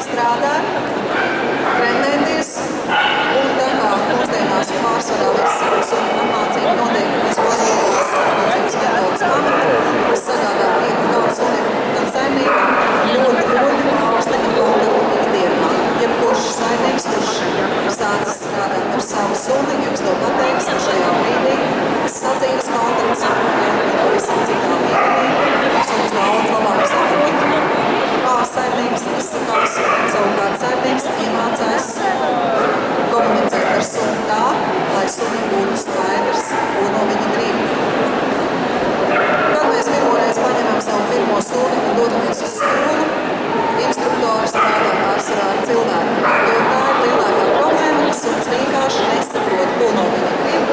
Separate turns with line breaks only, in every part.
strādāt, trenēties, un tā kā mūsdienās pārsvarā viss sunu apmācība notiek bez pozitīvās apmācības metodas pamata, kas sagādā prieku gan sunim, gan saimniekam, ļoti augsteni kontaktu ikdienā. Jebkurš saimnieks, kurš sācis strādāt ar savu suni, jums to pateiks, ka šajā brīdī sadzīves kontakts ir pavisam citā līmenī, suns daudz labāk saprot, kā saimnieks izsakās, savukārt saimnieks iemācās komunicēt ar suni tā, lai sunim būtu skaidrs, ko no viņa grib. Kad mēs pirmoreiz paņemam savu pirmo suni un dodamies uz skolu, instruktori strādā pārsvarā ar cilvēkiem, jo tā ir lielākā problēma, ka suns vienkārši nesaprot, ko no viņa grib.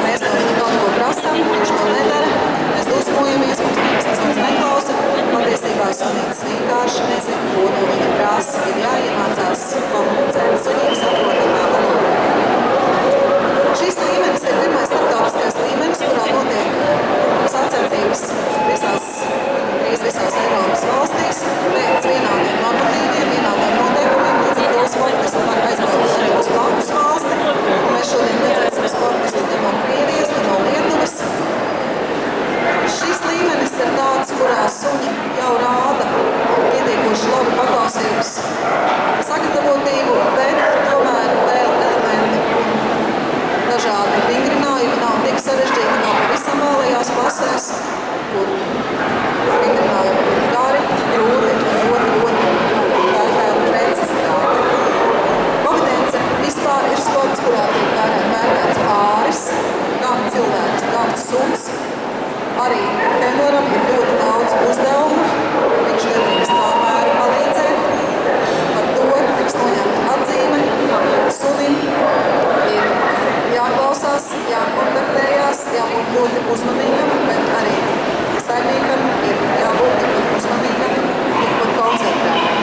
Mēs no viņa kaut ko prasām, viņš to nedara, mēs dusmojamies, mums liekas, ka suns neklausa, patiesībā sunītis vienkārši nezina, ko no viņa prasa, ir jāiemācās komunicēt sunim saprotamā valodā. Šis līmenis ir pirmais starptautiskais līmenis, kurā notiek sacensības drīz visās Eiropas valstīs, pēc vienādiem normatīviem, vienādiem noteikumiem, līdz ar to sportisti var aizbraukt arī uz blakus valsti. Mēs šodien redzēsim sportistus gan no Krievijas, gan no Lietuvas. Šis līmenis ir tāds, kurā suņi jau rāda pietiekoši labu paklausības sagatavotību, bet tomēr vēl elementi un dažādi vingrinājumi nav tik sarežģīti kā pavisam vēlējās klasēs, kur vingrinājumi ir gari, grūti, ļoti kaitēli precizitāti. Bokdence vispār ir sports, kurā tiek vērtēts pāris, gan cilvēks, gan suns. Arī Kendleram ir ļoti daudz uzdevumu, viņš gadījums tomēr palīdzēt. Par to tiks noņemta atzīme. Sunim ir jāklausās, jākontaktējās, jābūt ļoti uzmanīgam, bet arī saimniekam ir jābūt tikpat uzmanīgam, tikpat koncentrētam.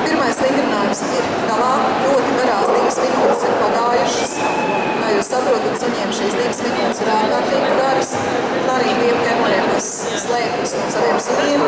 Pirmais vingrinājums ir galā, ļoti garās 2 minūtes ir pagājušas. Kā jūs saprotat, suņiem šīs 2 minūtes ir ārkārtīgi garas, un arī tiem kendleriem, kas slēpjas no saviem suņiem,